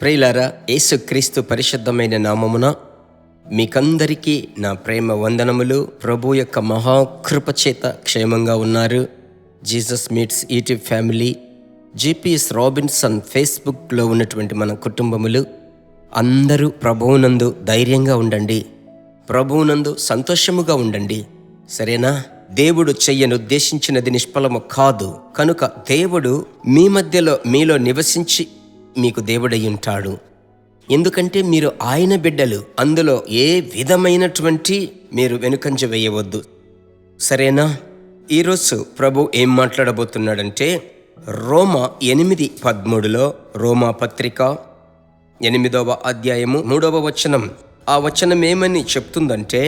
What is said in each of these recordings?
ప్రియులారా, యేసుక్రీస్తు పరిశుద్ధమైన నామమున మీకందరికీ నా ప్రేమ వందనములు. ప్రభు యొక్క మహాకృప చేత క్షేమంగా ఉన్నారు. Jesus meets YouTube family, GPS Robinson ఫేస్బుక్లో ఉన్నటువంటి మన కుటుంబములు అందరూ ప్రభువునందు ధైర్యంగా ఉండండి, ప్రభువునందు సంతోషముగా ఉండండి. సరేనా? దేవుడు చెయ్యను ఉద్దేశించినది నిష్ఫలము కాదు. కనుక దేవుడు మీ మధ్యలో మీలో నివసించి మీకు దేవుడై ఉంటాడు. ఎందుకంటే మీరు ఆయన బిడ్డలు. అందులో ఏ విధమైనటువంటి మీరు వెనుకంజ వేయవద్దు. సరేనా? ఈరోజు ప్రభు ఏం మాట్లాడబోతున్నాడంటే రోమా 8:13 రోమా పత్రిక 8వ అధ్యాయము 3వ వచనం. ఆ వచనం ఏమని చెప్తుందంటే,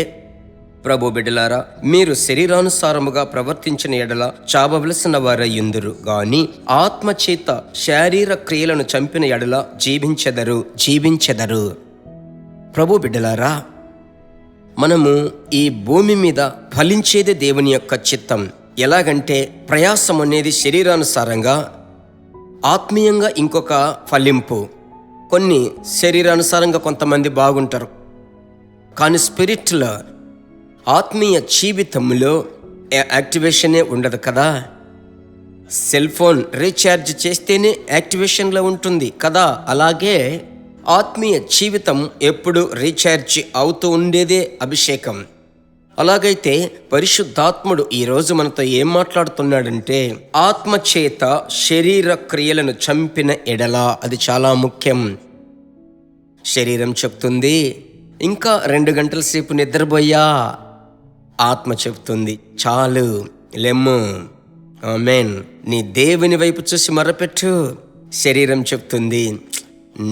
ప్రభు బిడ్డలారా, మీరు శరీరానుసారముగా ప్రవర్తించిన ఎడల చావవలసిన వారయ్యుందురు గాని ఆత్మచేత శారీర క్రియలను చంపిన ఎడల జీవించెదరు. ప్రభు బిడ్డలారా, మనము ఈ భూమి మీద ఫలించేదే దేవుని యొక్క చిత్తం. ఎలాగంటే ప్రయాసం అనేది శరీరానుసారంగా, ఆత్మీయంగా ఇంకొక ఫలింపు. కొన్ని శరీరానుసారంగా కొంతమంది బాగుంటారు, కానీ స్పిరిట్లో ఆత్మీయ జీవితంలో యాక్టివేషనే ఉండదు కదా. సెల్ ఫోన్ రీఛార్జ్ చేస్తేనే యాక్టివేషన్లో ఉంటుంది కదా. అలాగే ఆత్మీయ జీవితం ఎప్పుడు రీఛార్జ్ అవుతూ ఉండేదే అభిషేకం. అలాగైతే పరిశుద్ధాత్ముడు ఈరోజు మనతో ఏం మాట్లాడుతున్నాడంటే, ఆత్మచేత శరీర క్రియలను చంపిన ఎడల, అది చాలా ముఖ్యం. శరీరం చెప్తుంది ఇంకా 2 గంటల సేపు నిద్రపోయా, ఆత్మ చెప్తుంది చాలు లెమ్ము, ఆమేన్, నీ దేవుని వైపు చూసి మొరపెట్టు. శరీరం చెప్తుంది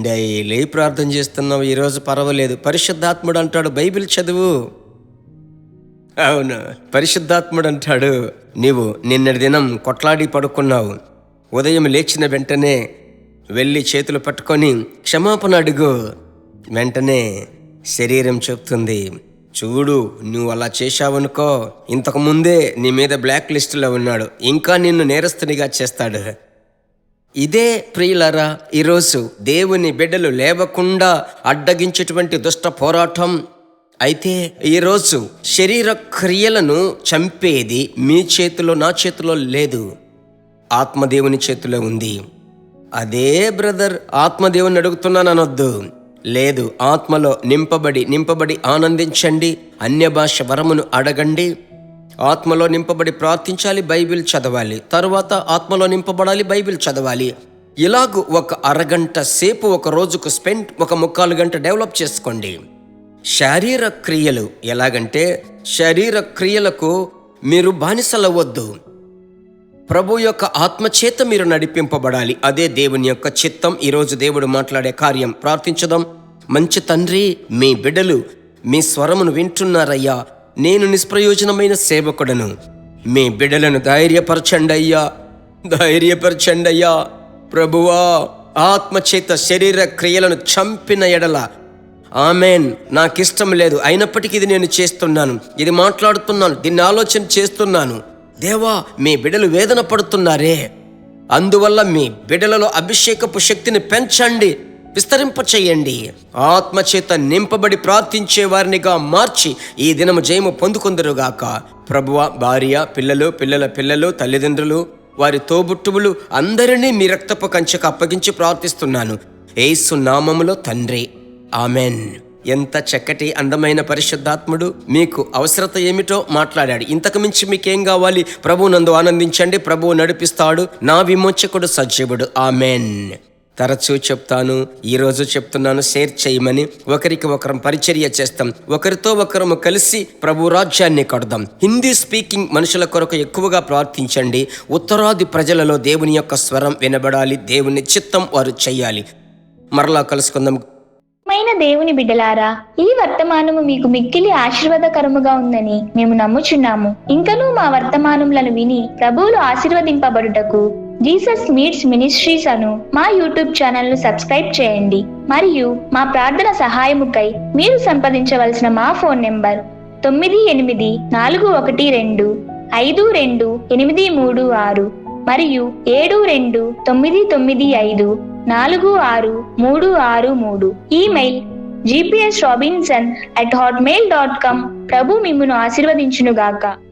డైలీ ప్రార్థన చేస్తున్నావు, ఈరోజు పర్వాలేదు. పరిశుద్ధాత్ముడు అంటాడు బైబిల్ చదువు. అవును, పరిశుద్ధాత్ముడు అంటాడు నీవు నిన్నటి దినం కొట్లాడి పడుకున్నావు, ఉదయం లేచిన వెంటనే వెళ్ళి చేతులు పట్టుకొని క్షమాపణ అడుగు. వెంటనే శరీరం చెప్తుంది, చూడు నువ్వు అలా చేశావనుకో, ఇంతకు ముందే నీ మీద బ్లాక్ లిస్టులో ఉన్నాడు, ఇంకా నిన్ను నేరస్తునిగా చేస్తాడు. ఇదే ప్రియులారా ఈరోజు దేవుని బిడ్డలు లేవకుండా అడ్డగించేటువంటి దుష్ట పోరాటం. అయితే ఈరోజు శరీర క్రియలను చంపేది మీ చేతిలో, నా చేతిలో లేదు, ఆత్మదేవుని చేతిలో ఉంది. అదే బ్రదర్, ఆత్మదేవుని అడుగుతున్నాను అనొద్దు. లేదు, ఆత్మలో నింపబడి ఆనందించండి. అన్య భాష వరమును అడగండి. ఆత్మలో నింపబడి ప్రార్థించాలి, బైబిల్ చదవాలి. తరువాత ఆత్మలో నింపబడాలి, బైబిల్ చదవాలి. ఇలాగూ ఒక అరగంట సేపు ఒక రోజుకు స్పెండ్, ఒక 3/4 గంట డెవలప్ చేసుకోండి. శారీర క్రియలు ఎలాగంటే, శరీర క్రియలకు మీరు బానిసలవ్వద్దు. ప్రభు యొక్క ఆత్మచేత మీరు నడిపింపబడాలి. అదే దేవుని యొక్క చిత్తం. ఈరోజు దేవుడు మాట్లాడే కార్యం ప్రార్థించుదాం. మంచి తండ్రి, మీ బిడ్డలు మీ స్వరమును వింటున్నారయ్యా. నేను నిష్ప్రయోజనమైన సేవకుడను. మీ బిడ్డలను ధైర్యపరచండి అయ్యా. ప్రభువా, ఆత్మచేత శరీర క్రియలను చంపిన ఎడల, ఆమెన్, నాకిష్టం లేదు, అయినప్పటికీ ఇది నేను చేస్తున్నాను, ఇది మాట్లాడుతున్నాను, దీన్ని ఆలోచన చేస్తున్నాను. దేవా, మీ బిడ్డలు వేదన పడుతున్నారే, అందువల్ల మీ బిడ్డలలో అభిషేకపు శక్తిని పెంచండి, విస్తరింపచేయండి. ఆత్మచేత నింపబడి ప్రార్థించే వారినిగా మార్చి ఈ దినము జయము పొందుకుందరుగాక. ప్రభువా, భార్య, పిల్లల పిల్లలు, తల్లిదండ్రులు, వారి తోబుట్టువులు అందరినీ మీ రక్తపు కంచెకు అప్పగించి ప్రార్థిస్తున్నాను యేసు నామములో తండ్రి, ఆమెన్. ఎంత చక్కటి అందమైన పరిశుద్ధాత్ముడు మీకు అవసరత ఏమిటో మాట్లాడాడు. ఇంతకు మించి మీకేం కావాలి? ప్రభువునందు ఆనందించండి, ప్రభువు నడిపిస్తాడు. నా విమోచకుడు సజీవుడు, ఆమెన్. తరచూ చెప్తాను, ఈరోజు చెప్తున్నాను, షేర్ చేయమని. ఒకరికి ఒకరం పరిచర్య చేస్తాం, ఒకరితో ఒకరము కలిసి ప్రభు రాజ్యాన్ని కడదాం. హిందీ స్పీకింగ్ మనుషుల కొరకు ఎక్కువగా ప్రార్థించండి. ఉత్తరాది ప్రజలలో దేవుని యొక్క స్వరం వినబడాలి, దేవుని చిత్తం వారు చెయ్యాలి. మరలా కలుసుకుందాం. దేవుని బిడ్డలారా, ఈ వర్తమానము మీకు మిక్కిలి ఆశీర్వాదకరముగా ఉందని మేము నమ్ముచున్నాము. ఇంకనూ మా వర్తమానములను విని ప్రభువులు ఆశీర్వదింపబడుటకు జీసస్ మీట్స్ మినిస్ట్రీస్ అను మా యూట్యూబ్ ఛానల్ ను సబ్స్క్రైబ్ చేయండి. మరియు మా ప్రార్థన సహాయముకై మీరు సంప్రదించవలసిన మా ఫోన్ నెంబర్ 9841252836 మరియు 729955 463633. Email gpsrobinson@hotmail.com. ప్రభు మిమ్మును ఆశీర్వదించునుగాక.